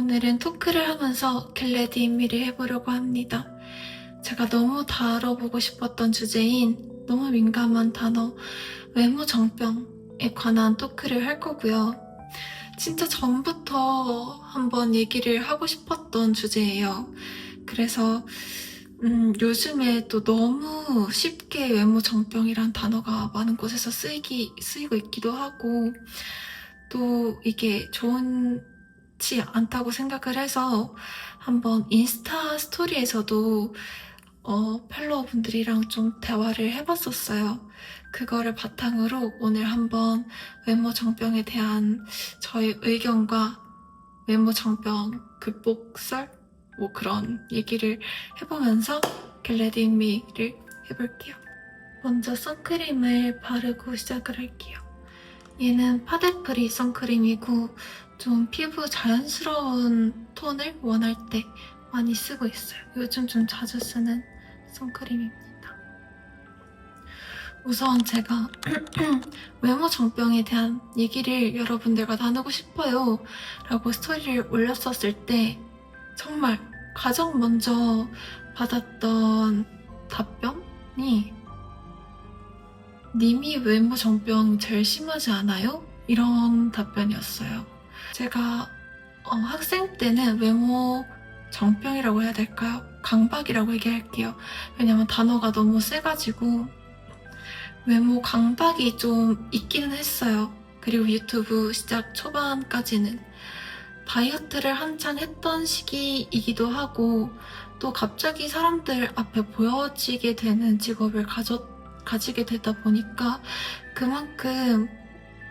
오늘은 토크를 하면서 겟레디 인미를 해보려고 합니다. 제가 너무 다뤄보고 싶었던 주제인 너무 민감한 단어 외모 정병에 관한 토크를 할 거고요. 진짜 전부터 한번 얘기를 하고 싶었던 주제예요. 그래서 요즘에 또 너무 쉽게 외모 정병이란 단어가 많은 곳에서 쓰이고 있기도 하고 또 이게 좋지 않다고 생각을 해서 한번 인스타 스토리에서도 팔로워분들이랑 좀 대화를 해봤었어요. 그거를 바탕으로 오늘 한번 외모 정병에 대한 저의 의견과 외모 정병 극복설? 뭐 그런 얘기를 해보면서 겟레디 인미를 해볼게요. 먼저 선크림을 바르고 시작을 할게요. 얘는 파데프리 선크림이고 좀 피부 자연스러운 톤을 원할 때 많이 쓰고 있어요. 요즘 좀 자주 쓰는 선크림입니다. 우선 제가 외모 정병에 대한 얘기를 여러분들과 나누고 싶어요 라고 스토리를 올렸었을 때 정말 가장 먼저 받았던 답변이 님이 외모 정병 제일 심하지 않아요? 이런 답변이었어요. 제가 학생 때는 외모 정병이라고 해야 될까요? 강박이라고 얘기할게요. 왜냐면 단어가 너무 세가지고 외모 강박이 좀 있기는 했어요. 그리고 유튜브 시작 초반까지는 다이어트를 한창 했던 시기이기도 하고 또 갑자기 사람들 앞에 보여지게 되는 직업을 가지게 되다 보니까 그만큼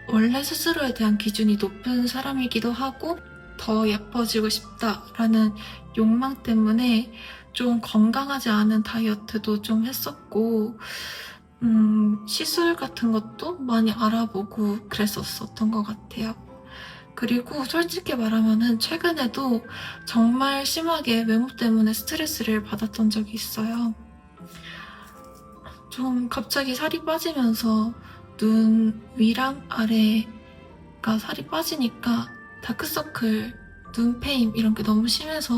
원래 스스로에 대한 기준이 높은 사람이기도 하고 더 예뻐지고 싶다라는 욕망 때문에 좀 건강하지 않은 다이어트도 좀 했었고 시술 같은 것도 많이 알아보고 그랬었던 것 같아요. 그리고 솔직히 말하면은 최근에도 정말 심하게 외모 때문에 스트레스를 받았던 적이 있어요. 좀 갑자기 살이 빠지면서 눈 위랑 아래가 살이 빠지니까 다크서클, 눈페임 이런 게 너무 심해서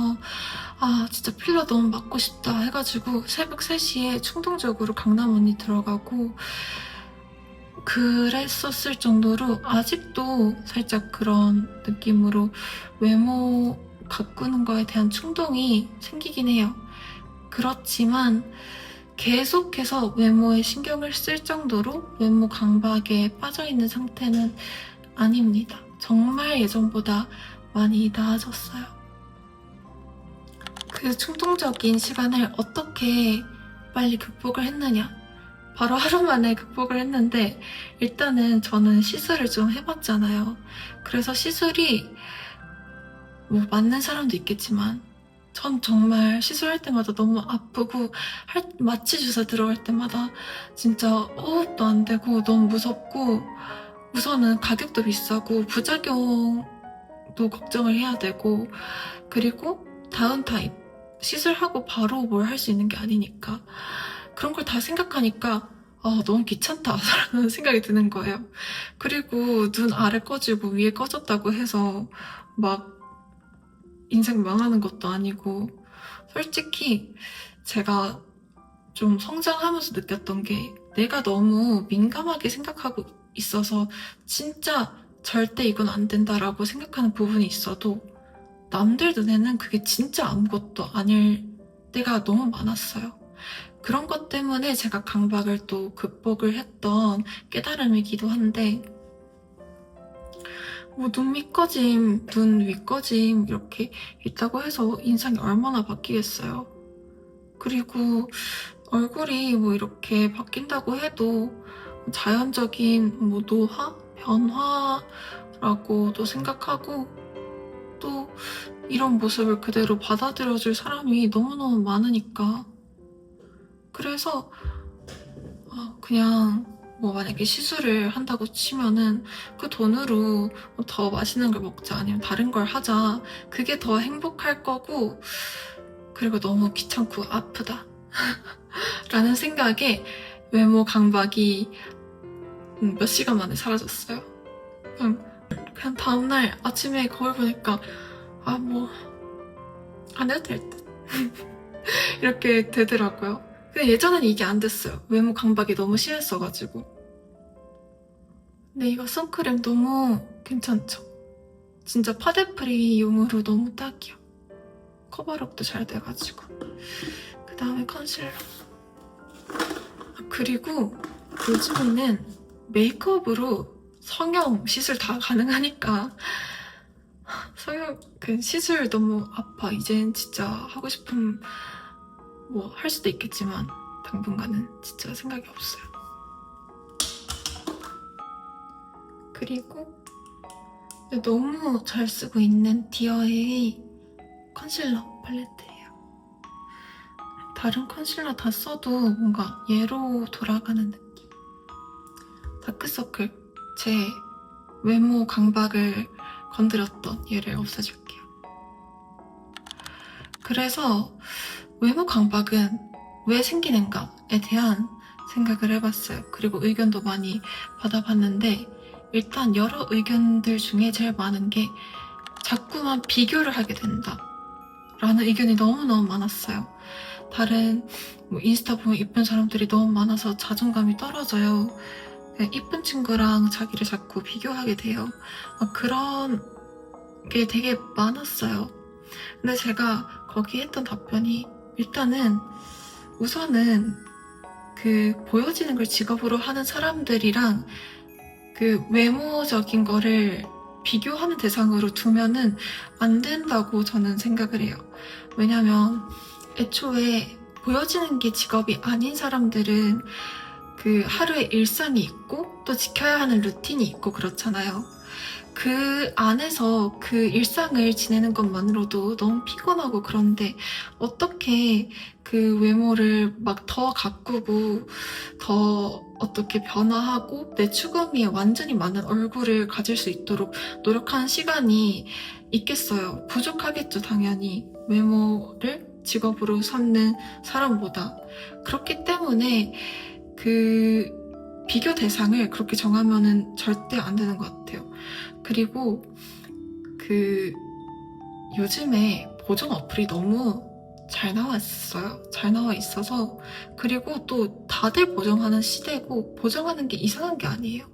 아 진짜 필러 너무 맞고 싶다 해가지고 새벽 3시에 충동적으로 강남 언니 들어가고 그랬었을 정도로 아직도 살짝 그런 느낌으로 외모 가꾸는 거에 대한 충동이 생기긴 해요. 그렇지만 계속해서 외모에 신경을 쓸 정도로 외모 강박에 빠져있는 상태는 아닙니다. 정말 예전보다 많이 나아졌어요. 그 충동적인 시간을 어떻게 빨리 극복을 했느냐? 바로 하루 만에 극복을 했는데 일단은 저는 시술을 좀 해봤잖아요. 그래서 시술이 뭐 맞는 사람도 있겠지만 전 정말 시술할 때마다 너무 아프고 마취 주사 들어갈 때마다 진짜 호흡도 안 되고 너무 무섭고 우선은 가격도 비싸고 부작용도 걱정을 해야 되고 그리고 다운 타임 시술하고 바로 뭘 할 수 있는 게 아니니까 그런 걸 다 생각하니까 너무 귀찮다라는 생각이 드는 거예요. 그리고 눈 아래 꺼지고 위에 꺼졌다고 해서 막 인생 망하는 것도 아니고 솔직히 제가 좀 성장하면서 느꼈던 게 내가 너무 민감하게 생각하고 있어서 진짜 절대 이건 안 된다라고 생각하는 부분이 있어도 남들 눈에는 그게 진짜 아무것도 아닐 때가 너무 많았어요. 그런 것 때문에 제가 강박을 또 극복을 했던 깨달음이기도 한데 뭐 눈 밑꺼짐, 눈 윗꺼짐 이렇게 있다고 해서 인상이 얼마나 바뀌겠어요. 그리고 얼굴이 뭐 이렇게 바뀐다고 해도 자연적인 뭐 노화? 변화라고도 생각하고 또 이런 모습을 그대로 받아들여줄 사람이 너무너무 많으니까 그래서 그냥 뭐 만약에 시술을 한다고 치면은 그 돈으로 더 맛있는 걸 먹자 아니면 다른 걸 하자 그게 더 행복할 거고 그리고 너무 귀찮고 아프다 라는 생각에 외모 강박이 몇 시간 만에 사라졌어요. 그냥 다음날 아침에 거울 보니까 아, 뭐, 안 해도 될 듯. 이렇게 되더라고요. 근데 예전엔 이게 안 됐어요. 외모 강박이 너무 심했어가지고. 근데 이거 선크림 너무 괜찮죠? 진짜 파데프리용으로 너무 딱이야. 커버력도 잘 돼가지고. 그 다음에 컨실러. 그리고 요즘에는 메이크업으로 성형 시술 다 가능하니까 성형 시술 너무 아파. 이젠 진짜 하고 싶은 뭐 할 수도 있겠지만 당분간은 진짜 생각이 없어요. 그리고 너무 잘 쓰고 있는 디어의 컨실러 팔레트예요. 다른 컨실러 다 써도 뭔가 얘로 돌아가는 느낌. 다크서클, 제 외모 강박을 건드렸던 얘를 없애줄게요. 그래서 외모 강박은 왜 생기는가에 대한 생각을 해봤어요. 그리고 의견도 많이 받아봤는데 일단 여러 의견들 중에 제일 많은 게 자꾸만 비교를 하게 된다 라는 의견이 너무너무 많았어요. 다른 뭐 인스타 보면 이쁜 사람들이 너무 많아서 자존감이 떨어져요. 이쁜 친구랑 자기를 자꾸 비교하게 돼요. 그런 게 되게 많았어요. 근데 제가 거기에 했던 답변이 일단은 우선은 그 보여지는 걸 직업으로 하는 사람들이랑 그 외모적인 거를 비교하는 대상으로 두면은 안 된다고 저는 생각을 해요. 왜냐면 애초에 보여지는 게 직업이 아닌 사람들은 그 하루의 일상이 있고 또 지켜야 하는 루틴이 있고 그렇잖아요. 그 안에서 그 일상을 지내는 것만으로도 너무 피곤하고 그런데 어떻게 그 외모를 막 더 가꾸고 더 어떻게 변화하고 내 추구미에 완전히 맞는 얼굴을 가질 수 있도록 노력하는 시간이 있겠어요. 부족하겠죠, 당연히. 외모를 직업으로 삼는 사람보다. 그렇기 때문에 그 비교 대상을 그렇게 정하면은 절대 안 되는 것 같아요. 그리고 그 요즘에 보정 어플이 너무 잘 나와 있어요. 잘 나와 있어서 그리고 또 다들 보정하는 시대고 보정하는 게 이상한 게 아니에요.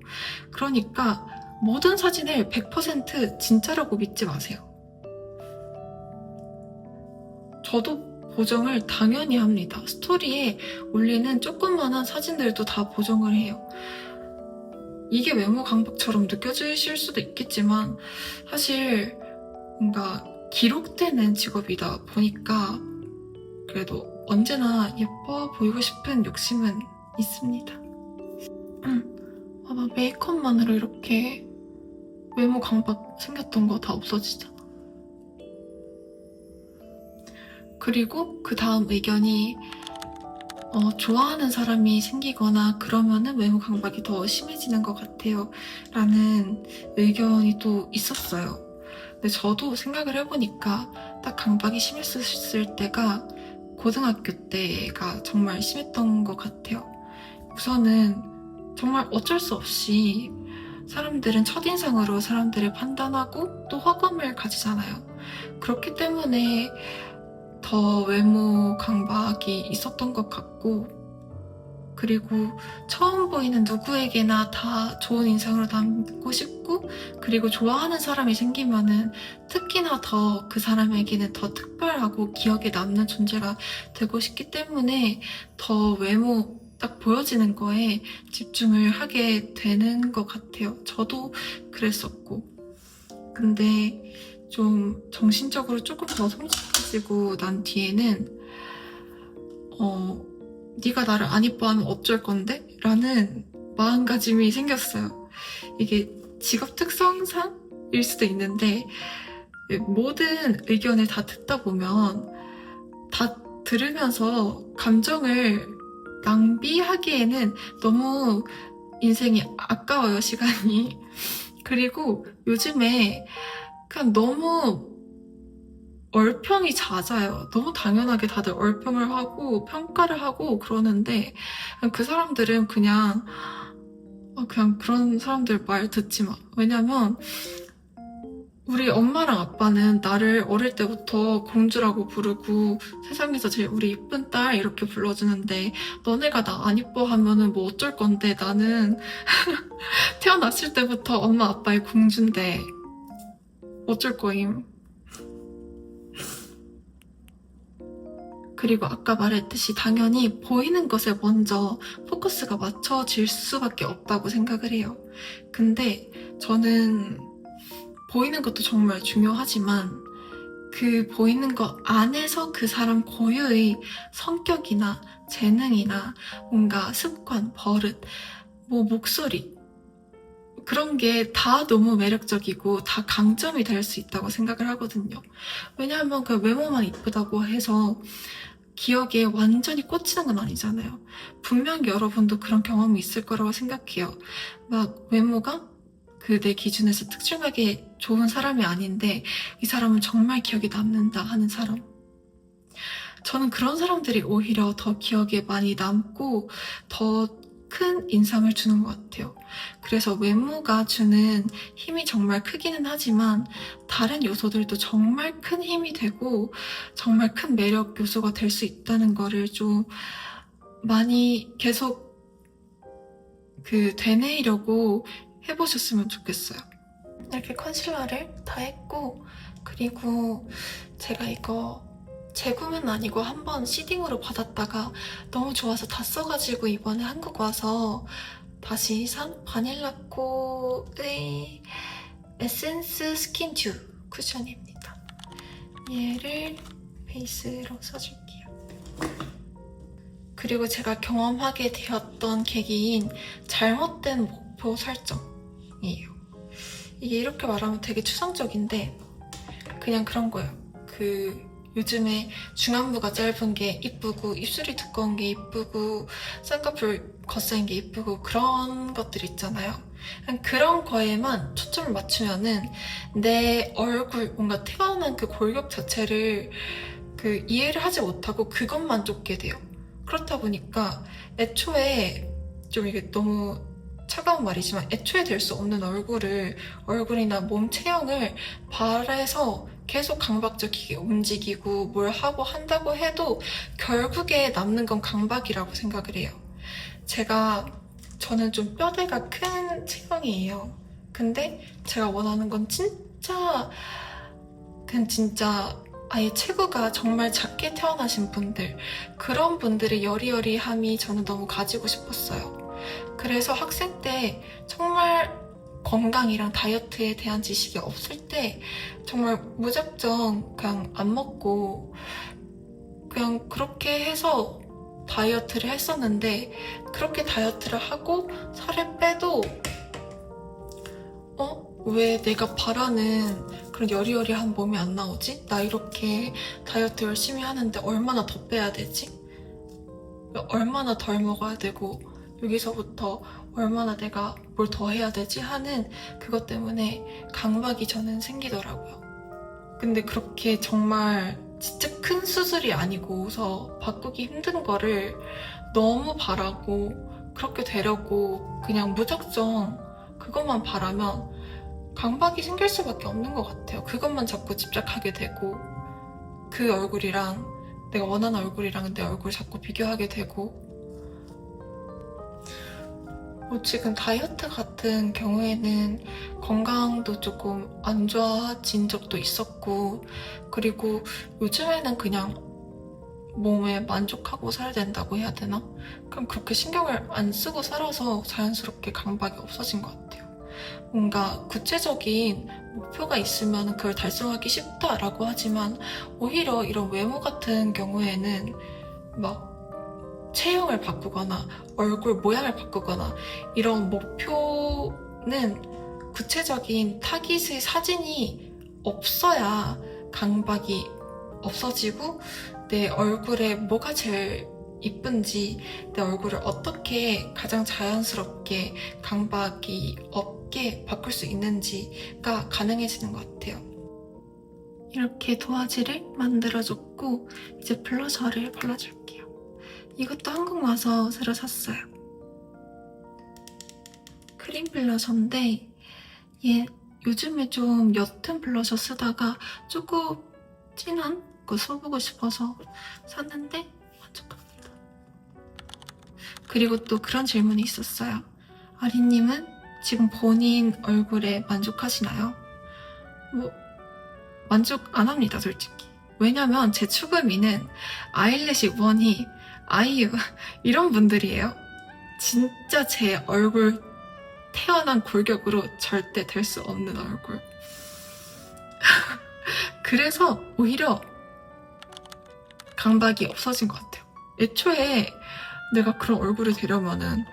그러니까 모든 사진을 100% 진짜라고 믿지 마세요. 저도 보정을 당연히 합니다. 스토리에 올리는 조그만한 사진들도 다 보정을 해요. 이게 외모 강박처럼 느껴지실 수도 있겠지만 사실 뭔가 기록되는 직업이다 보니까 그래도 언제나 예뻐 보이고 싶은 욕심은 있습니다. 아마 메이크업만으로 이렇게 외모 강박 생겼던 거 다 없어지잖아. 그리고 그 다음 의견이 좋아하는 사람이 생기거나 그러면은 외모 강박이 더 심해지는 것 같아요 라는 의견이 또 있었어요. 근데 저도 생각을 해보니까 딱 강박이 심했을 때가 고등학교 때가 정말 심했던 것 같아요. 우선은 정말 어쩔 수 없이 사람들은 첫인상으로 사람들을 판단하고 또 호감을 가지잖아요. 그렇기 때문에 더 외모 강박이 있었던 것 같고 그리고 처음 보이는 누구에게나 다 좋은 인상으로 남고 싶고 그리고 좋아하는 사람이 생기면은 특히나 더 그 사람에게는 더 특별하고 기억에 남는 존재가 되고 싶기 때문에 더 외모 딱 보여지는 거에 집중을 하게 되는 것 같아요. 저도 그랬었고 근데 좀 정신적으로 조금 더 성숙해지고 난 뒤에는 네가 나를 안 이뻐하면 어쩔 건데? 라는 마음가짐이 생겼어요. 이게 직업 특성상일 수도 있는데 모든 의견을 다 듣다 보면 다 들으면서 감정을 낭비하기에는 너무 인생이 아까워요, 시간이. 그리고 요즘에 그냥 너무 얼평이 잦아요. 너무 당연하게 다들 얼평을 하고 평가를 하고 그러는데 그 사람들은 그냥 그런 사람들 말 듣지 마. 왜냐면 우리 엄마랑 아빠는 나를 어릴 때부터 공주라고 부르고 세상에서 제일 우리 이쁜 딸 이렇게 불러주는데 너네가 나 안 이뻐하면은 뭐 어쩔 건데 나는 태어났을 때부터 엄마 아빠의 공주인데 어쩔 거임. 그리고 아까 말했듯이 당연히 보이는 것에 먼저 포커스가 맞춰질 수밖에 없다고 생각을 해요. 근데 저는 보이는 것도 정말 중요하지만 그 보이는 것 안에서 그 사람 고유의 성격이나 재능이나 뭔가 습관, 버릇, 뭐 목소리 그런 게 다 너무 매력적이고 다 강점이 될 수 있다고 생각을 하거든요. 왜냐하면 그 외모만 이쁘다고 해서 기억에 완전히 꽂히는 건 아니잖아요. 분명히 여러분도 그런 경험이 있을 거라고 생각해요. 막 외모가 그 내 기준에서 특출나게 좋은 사람이 아닌데 이 사람은 정말 기억에 남는다 하는 사람. 저는 그런 사람들이 오히려 더 기억에 많이 남고 더 큰 인상을 주는 것 같아요. 그래서 외모가 주는 힘이 정말 크기는 하지만 다른 요소들도 정말 큰 힘이 되고 정말 큰 매력 요소가 될 수 있다는 거를 좀 많이 계속 되뇌이려고 해보셨으면 좋겠어요. 이렇게 컨실러를 다 했고 그리고 제가 이거 재구매는 아니고 한번 시딩으로 받았다가 너무 좋아서 다 써가지고 이번에 한국 와서 다시 산 바닐라코의 에센스 스킨듀 쿠션입니다. 얘를 베이스로 써줄게요. 그리고 제가 경험하게 되었던 계기인 잘못된 목표 설정이에요. 이게 이렇게 말하면 되게 추상적인데 그냥 그런 거예요. 요즘에 중안부가 짧은 게 이쁘고 입술이 두꺼운 게 이쁘고 쌍꺼풀 거센 게 이쁘고 그런 것들 있잖아요. 그런 거에만 초점을 맞추면은 내 얼굴 뭔가 태어난 그 골격 자체를 이해를 하지 못하고 그것만 쫓게 돼요. 그렇다 보니까 애초에 좀 이게 너무 차가운 말이지만 애초에 될 수 없는 얼굴이나 몸 체형을 바래서 계속 강박적이게 움직이고 뭘 하고 한다고 해도 결국에 남는 건 강박이라고 생각을 해요. 저는 좀 뼈대가 큰 체형이에요. 근데 제가 원하는 건 진짜 아예 체구가 정말 작게 태어나신 분들, 그런 분들의 여리여리함이 저는 너무 가지고 싶었어요. 그래서 학생 때 정말 건강이랑 다이어트에 대한 지식이 없을 때 정말 무작정 그냥 안 먹고 그냥 그렇게 해서 다이어트를 했었는데 그렇게 다이어트를 하고 살을 빼도 왜 내가 바라는 그런 여리여리한 몸이 안 나오지? 나 이렇게 다이어트 열심히 하는데 얼마나 더 빼야 되지? 얼마나 덜 먹어야 되고 여기서부터 얼마나 내가 뭘 더 해야 되지? 하는 그것 때문에 강박이 저는 생기더라고요. 근데 그렇게 정말 진짜 큰 수술이 아니고서 바꾸기 힘든 거를 너무 바라고 그렇게 되려고 그냥 무작정 그것만 바라면 강박이 생길 수밖에 없는 것 같아요. 그것만 자꾸 집착하게 되고 그 얼굴이랑 내가 원하는 얼굴이랑 내 얼굴 자꾸 비교하게 되고 지금 다이어트 같은 경우에는 건강도 조금 안 좋아진 적도 있었고 그리고 요즘에는 그냥 몸에 만족하고 살아야 된다고 해야 되나? 그럼 그렇게 신경을 안 쓰고 살아서 자연스럽게 강박이 없어진 것 같아요. 뭔가 구체적인 목표가 있으면 그걸 달성하기 쉽다라고 하지만 오히려 이런 외모 같은 경우에는 막 체형을 바꾸거나 얼굴 모양을 바꾸거나 이런 목표는 구체적인 타깃의 사진이 없어야 강박이 없어지고 내 얼굴에 뭐가 제일 이쁜지 내 얼굴을 어떻게 가장 자연스럽게 강박이 없게 바꿀 수 있는지가 가능해지는 것 같아요. 이렇게 도화지를 만들어줬고 이제 블러셔를 발라줄게요. 이것도 한국 와서 새로 샀어요. 크림 블러셔인데 얘 요즘에 좀 옅은 블러셔 쓰다가 조금 진한 거 써보고 싶어서 샀는데 만족합니다. 그리고 또 그런 질문이 있었어요. 아리님은 지금 본인 얼굴에 만족하시나요? 뭐 만족 안 합니다, 솔직히. 왜냐면 제 추구미는 아일래시 원희, 아이유 이런 분들이에요. 진짜 제 얼굴 태어난 골격으로 절대 될 수 없는 얼굴. 그래서 오히려 강박이 없어진 것 같아요. 애초에 내가 그런 얼굴이 되려면은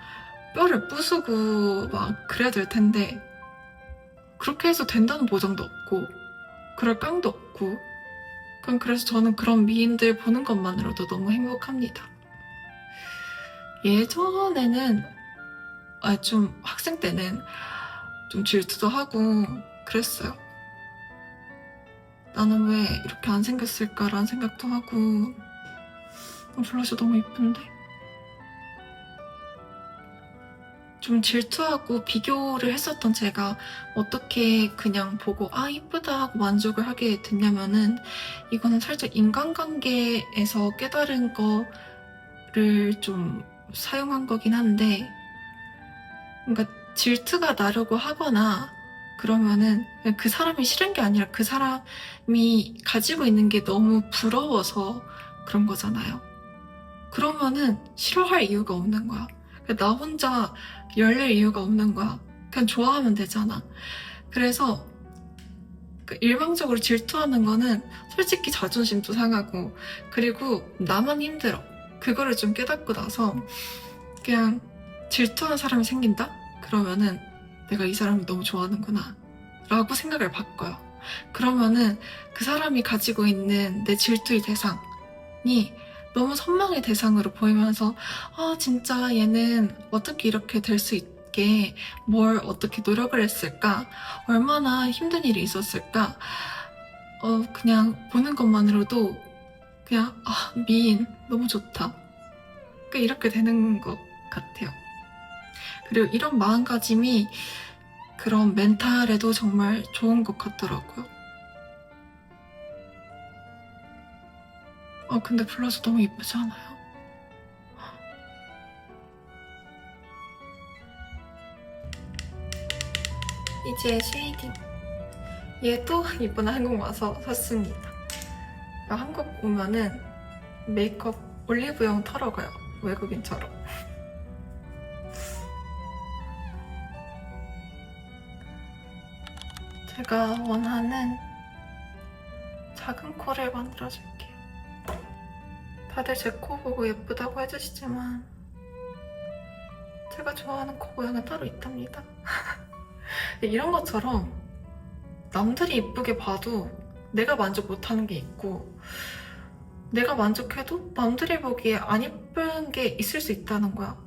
뼈를 부수고 막 그래야 될 텐데 그렇게 해서 된다는 보장도 없고 그럴 깡도 없고 그래서 저는 그런 미인들 보는 것만으로도 너무 행복합니다. 예전에는 좀 학생 때는 좀 질투도 하고 그랬어요. 나는 왜 이렇게 안 생겼을까라는 생각도 하고 블러셔 너무 예쁜데 좀 질투하고 비교를 했었던 제가 어떻게 그냥 보고 이쁘다 하고 만족을 하게 됐냐면은 이거는 살짝 인간관계에서 깨달은 거를 좀 사용한 거긴 한데 그러니까 질투가 나려고 하거나 그러면은 그 사람이 싫은 게 아니라 그 사람이 가지고 있는 게 너무 부러워서 그런 거잖아요. 그러면은 싫어할 이유가 없는 거야. 나 혼자 열릴 이유가 없는 거야. 그냥 좋아하면 되잖아. 그래서 일방적으로 질투하는 거는 솔직히 자존심도 상하고 그리고 나만 힘들어. 그거를 좀 깨닫고 나서 그냥 질투하는 사람이 생긴다? 그러면은 내가 이 사람을 너무 좋아하는구나 라고 생각을 바꿔요. 그러면은 그 사람이 가지고 있는 내 질투의 대상이 너무 선망의 대상으로 보이면서 진짜 얘는 어떻게 이렇게 될 수 있게 뭘 어떻게 노력을 했을까? 얼마나 힘든 일이 있었을까? 그냥 보는 것만으로도 그냥 미인 너무 좋다. 이렇게 되는 것 같아요. 그리고 이런 마음가짐이 그런 멘탈에도 정말 좋은 것 같더라고요. 근데 블러셔 너무 예쁘지 않아요? 이제 쉐이딩. 얘도 이번에 한국 와서 샀습니다. 한국 오면은 메이크업 올리브영 타러 가요. 외국인처럼. 제가 원하는 작은 코를 만들어줄게요. 다들 제 코 보고 예쁘다고 해주시지만 제가 좋아하는 코 모양은 따로 있답니다. 이런 것처럼 남들이 예쁘게 봐도 내가 만족 못하는 게 있고 내가 만족해도 남들이 보기에 안 예쁜 게 있을 수 있다는 거야.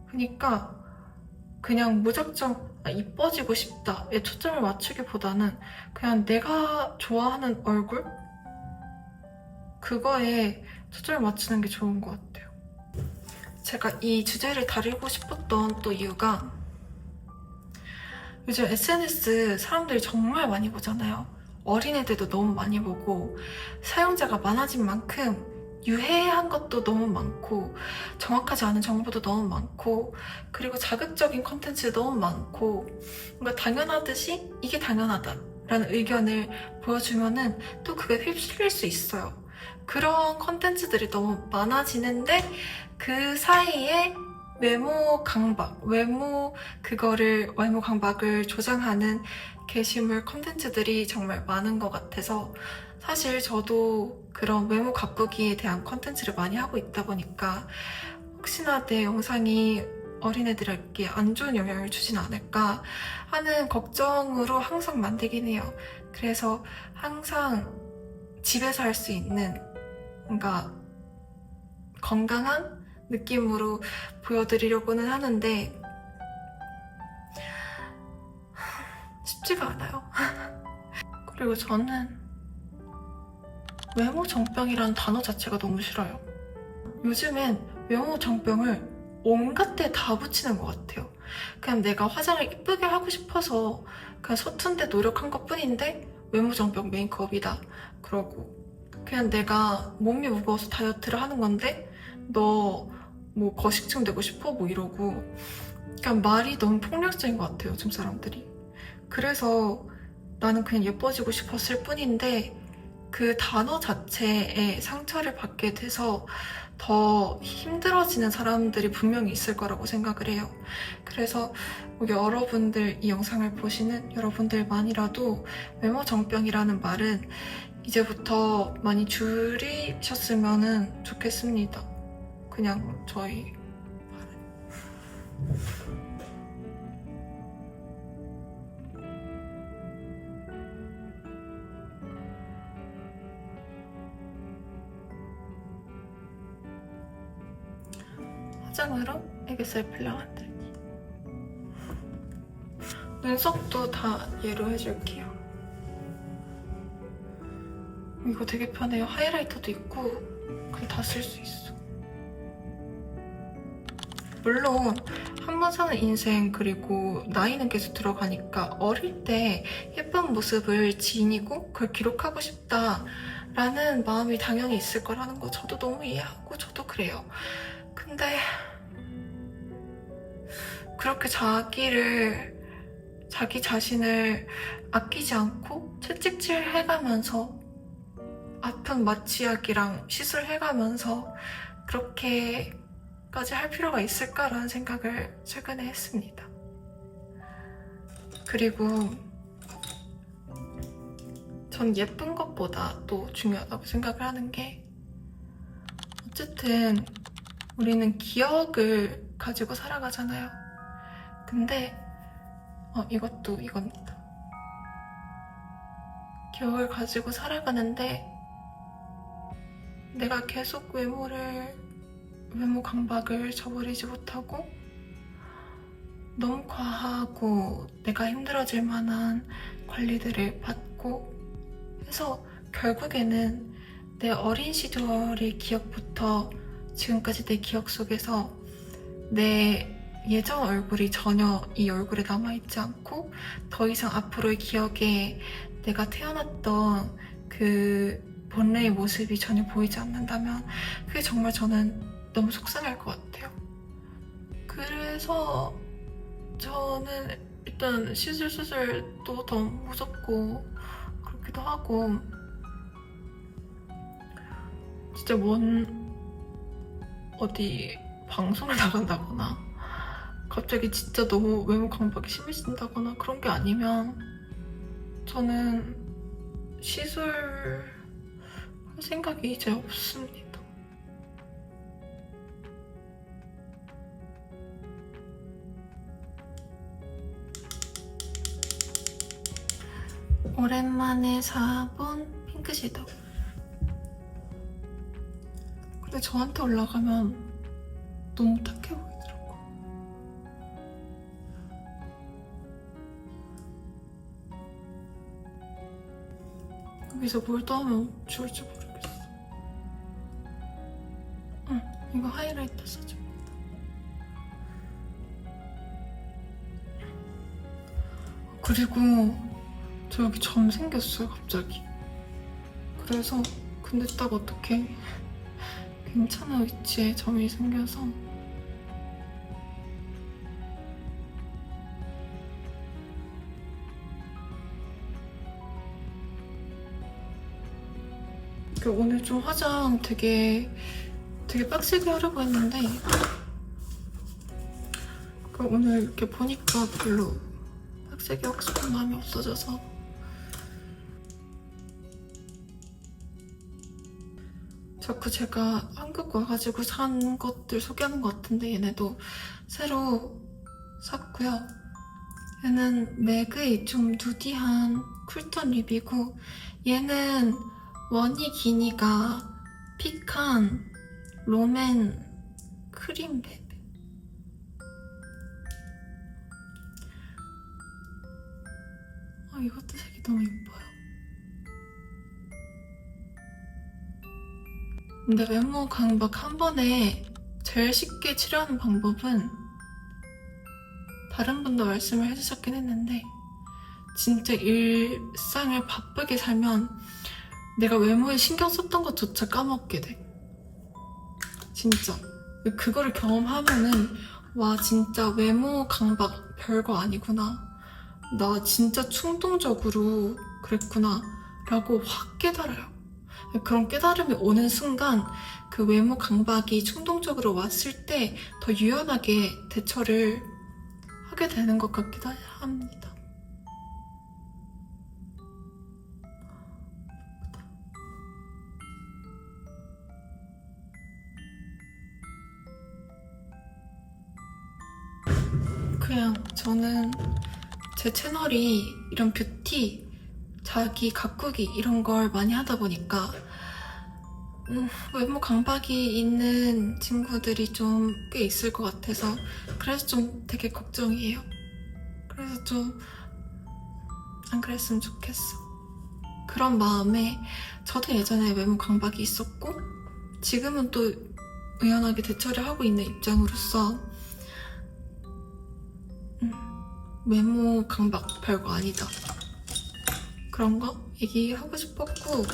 그러니까 그냥 무작정 이뻐지고 싶다에 초점을 맞추기보다는 그냥 내가 좋아하는 얼굴? 그거에 초점을 맞추는 게 좋은 것 같아요. 제가 이 주제를 다루고 싶었던 또 이유가 요즘 SNS 사람들이 정말 많이 보잖아요. 어린애들도 너무 많이 보고 사용자가 많아진 만큼 유해한 것도 너무 많고 정확하지 않은 정보도 너무 많고 그리고 자극적인 콘텐츠 너무 많고 뭔가 당연하듯이 이게 당연하다라는 의견을 보여주면은 또 그게 휩쓸릴 수 있어요. 그런 콘텐츠들이 너무 많아지는데 그 사이에 외모 강박을 조장하는 게시물 콘텐츠들이 정말 많은 것 같아서 사실 저도 그런 외모 가꾸기에 대한 콘텐츠를 많이 하고 있다 보니까 혹시나 내 영상이 어린애들에게 안 좋은 영향을 주진 않을까 하는 걱정으로 항상 만들긴 해요. 그래서 항상 집에서 할 수 있는 뭔가 건강한 느낌으로 보여드리려고는 하는데 쉽지가 않아요. 그리고 저는 외모 정병이라는 단어 자체가 너무 싫어요. 요즘엔 외모 정병을 온갖 데 다 붙이는 것 같아요. 그냥 내가 화장을 이쁘게 하고 싶어서 그냥 서툰데 노력한 것 뿐인데 외모정병 메이크업이다 그러고, 그냥 내가 몸이 무거워서 다이어트를 하는 건데 너 뭐 거식증 되고 싶어? 뭐 이러고, 그냥 말이 너무 폭력적인 것 같아요, 요즘 사람들이. 그래서 나는 그냥 예뻐지고 싶었을 뿐인데 그 단어 자체에 상처를 받게 돼서 더 힘들어지는 사람들이 분명히 있을 거라고 생각을 해요. 그래서 여러분들, 이 영상을 보시는 여러분들만이라도 외모정병이라는 말은 이제부터 많이 줄이셨으면 좋겠습니다. 그냥 저희 화장으로 애교살 필러 만들기. 눈썹도 다 얘로 해줄게요. 이거 되게 편해요. 하이라이터도 있고 그냥 다 쓸 수 있어. 물론 한 번 사는 인생 그리고 나이는 계속 들어가니까 어릴 때 예쁜 모습을 지니고 그걸 기록하고 싶다라는 마음이 당연히 있을 거라는 거 저도 너무 이해하고 저도 그래요. 근데 그렇게 자기 자신을 아끼지 않고 채찍질 해가면서 아픈 마취약이랑 시술해가면서 그렇게까지 할 필요가 있을까라는 생각을 최근에 했습니다. 그리고 전 예쁜 것보다 또 중요하다고 생각을 하는 게, 어쨌든 우리는 기억을 가지고 살아가잖아요. 근데 이것도 이겁니다. 기억을 가지고 살아가는데 내가 계속 외모 강박을 저버리지 못하고 너무 과하고 내가 힘들어질 만한 관리들을 받고 해서 결국에는 내 어린 시절의 기억부터 지금까지 내 기억 속에서 내 예전 얼굴이 전혀 이 얼굴에 남아있지 않고 더 이상 앞으로의 기억에 내가 태어났던 그 본래의 모습이 전혀 보이지 않는다면 그게 정말 저는 너무 속상할 것 같아요. 그래서 저는 일단 수술도 더 무섭고 그렇기도 하고, 진짜 어디 방송을 나간다거나 갑자기 진짜 너무 외모 강박이 심해진다거나 그런 게 아니면 저는 시술할 생각이 이제 없습니다. 오랜만에 사본 핑크 섀도우. 근데 저한테 올라가면 너무 탁해 보이더라고. 여기서 뭘 더 하면 좋을지 모르겠어. 이거 하이라이터 써줍니다. 그리고 저 여기 점 생겼어요, 갑자기. 그래서 근데 딱 어떻게 괜찮은 위치에 점이 생겨서 오늘 좀 화장 되게 빡세게 하려고 했는데 오늘 이렇게 보니까 별로 빡세게 하고 싶은 마음이 없어져서 자꾸 제가 한국 와가지고 산 것들 소개하는 것 같은데 얘네도 새로 샀고요. 얘는 맥의 좀 누디한 쿨톤 립이고, 얘는 원이 기니가 픽한 롬앤 크림 베베. 이것도 색이 너무 예뻐요. 근데 외모 강박 한 번에 제일 쉽게 치료하는 방법은 다른 분도 말씀을 해주셨긴 했는데 진짜 일상을 바쁘게 살면 내가 외모에 신경 썼던 것조차 까먹게 돼. 진짜 그거를 경험하면은 와 진짜 외모 강박 별거 아니구나, 나 진짜 충동적으로 그랬구나 라고 확 깨달아요. 그런 깨달음이 오는 순간 그 외모 강박이 충동적으로 왔을 때 더 유연하게 대처를 하게 되는 것 같기도 합니다. 그냥 저는 제 채널이 이런 뷰티, 자기 가꾸기 이런 걸 많이 하다 보니까 외모 강박이 있는 친구들이 좀 꽤 있을 것 같아서 그래서 좀 되게 걱정이에요. 그래서 좀 안 그랬으면 좋겠어. 그런 마음에 저도 예전에 외모 강박이 있었고 지금은 또 유연하게 대처를 하고 있는 입장으로서 외모 강박 별거 아니다, 그런 거 얘기하고 싶었고,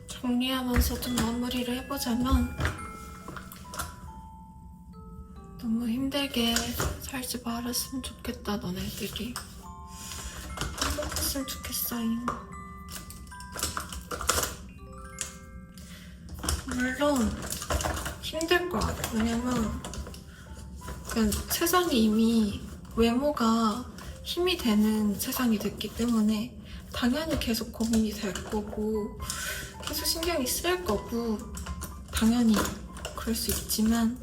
정리하면서 좀 마무리를 해보자면 너무 힘들게 살지 말았으면 좋겠다. 너네들이 행복했으면 좋겠어잉. 물론 힘들 거야. 왜냐면 그냥 세상이 이미 외모가 힘이 되는 세상이 됐기 때문에 당연히 계속 고민이 될 거고 계속 신경이 쓰일 거고 당연히 그럴 수 있지만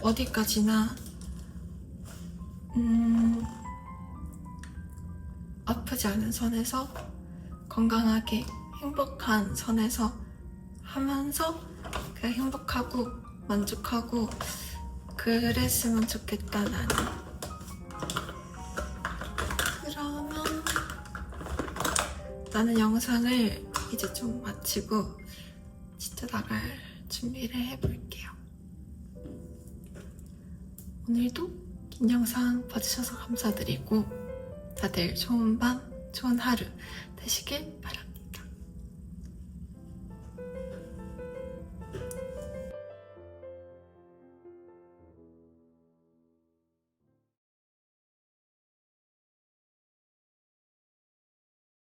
어디까지나 아프지 않은 선에서 건강하게 행복한 선에서 하면서 그냥 행복하고 만족하고 그랬으면 좋겠다. 그러면 나는 영상을 이제 좀 마치고 진짜 나갈 준비를 해볼게요. 오늘도 긴 영상 봐주셔서 감사드리고 다들 좋은 밤, 좋은 하루 되시길 바랍니다.